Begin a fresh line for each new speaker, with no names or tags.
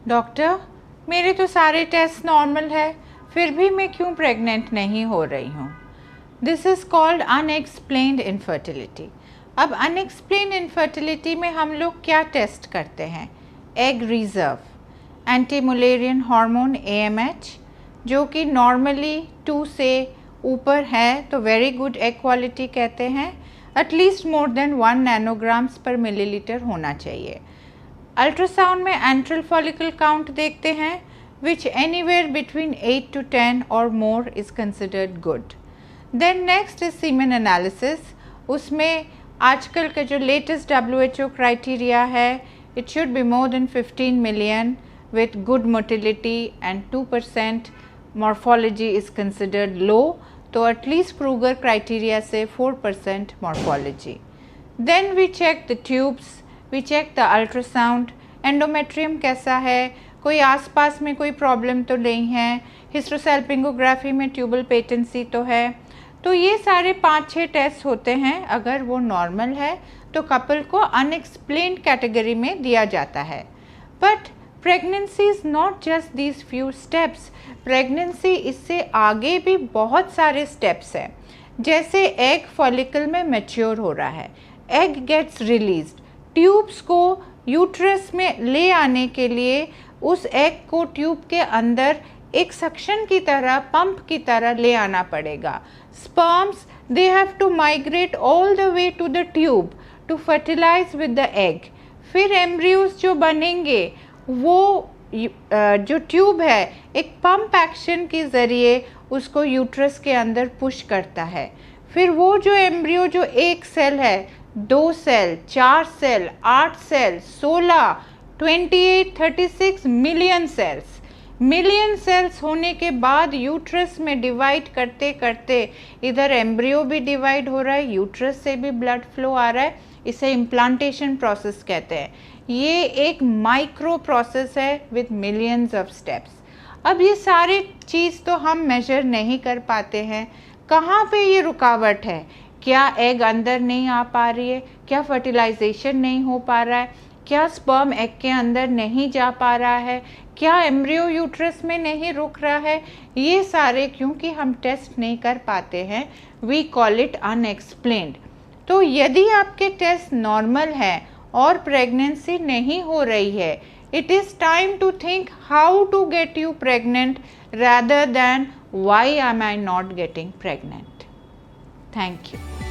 Doctor, मेरे तो सारे टेस्ट नॉर्मल है, फिर भी मैं क्यों प्रेग्नेंट नहीं हो रही हूँ? This is called unexplained infertility. अब अनएक्सप्लेन्ड इनफर्टिलिटी में हम लोग क्या टेस्ट करते हैं? Egg reserve, anti Mullerian hormone AMH, जो कि नॉर्मली 2 से ऊपर है तो वेरी गुड एग क्वालिटी कहते हैं। एटलीस्ट मोर देन 1 नैनोग्राम्स पर मिलीलीटर होना चाहिए। अल्ट्रासाउंड में एंट्रल फॉलिकल काउंट देखते हैं, विच एनीवेयर बिटवीन 8 to 10 और more is considered good. Then next is semen analysis. उसमें आजकल का जो लेटेस्ट WHO क्राइटेरिया है, it should be more than 15 million with good motility and 2% morphology is considered low, तो at least Kruger criteria से 4% morphology. Then we check the tubes, we check the ultrasound, endometrium कैसा है, कोई आसपास में कोई problem तो नहीं है, हिस्टोसैल्पिंगोग्राफी में ट्यूबल पेटेंसी तो है। तो ये सारे 5-6 टेस्ट होते हैं। अगर वो नॉर्मल है तो कपल को अनएक्सप्लेन्ड कैटेगरी में दिया जाता है। But pregnancy is not just these few steps. Pregnancy इससे आगे भी बहुत सारे स्टेप्स हैं। जैसे एग फॉलिकल में मैच्योर हो रहा है, एग गेट्स रिलीज्ड, ट्यूब्स को यूट्रस में ले आने के लिए उस एग को ट्यूब के अंदर एक सक्शन की तरह, पंप की तरह ले आना पड़ेगा। Sperms, they have to migrate all the way to the tube to fertilize with the egg. फिर एम्ब्रियोज जो बनेंगे वो जो ट्यूब है एक पंप एक्शन के ज़रिए उसको यूट्रस के अंदर पुश करता है। फिर वो जो एम्ब्रियो जो एक सेल है, 2 cell, 4 cell, 8 cell, 16, 28, 36 million cells होने के बाद यूट्रस में डिवाइड करते करते इधर एम्ब्रियो भी डिवाइड हो रहा है, यूट्रस से भी ब्लड फ्लो आ रहा है। इसे इम्प्लांटेशन प्रोसेस कहते हैं। ये एक माइक्रो प्रोसेस है विद मिलियंस ऑफ स्टेप्स। अब ये सारी चीज़ तो हम मेजर नहीं कर पाते हैं। कहाँ पे ये रुकावट है? क्या एग अंदर नहीं आ पा रही है? क्या फर्टिलाइजेशन नहीं हो पा रहा है? क्या स्पर्म एग के अंदर नहीं जा पा रहा है? क्या एम्ब्रियो यूट्रस में नहीं रुक रहा है? ये सारे क्योंकि हम टेस्ट नहीं कर पाते हैं, वी कॉल इट अनएक्सप्लेन्ड। तो यदि आपके टेस्ट नॉर्मल है और प्रेगनेंसी नहीं हो रही है, it is time to think how to get you pregnant rather than why am I not getting pregnant. Thank you.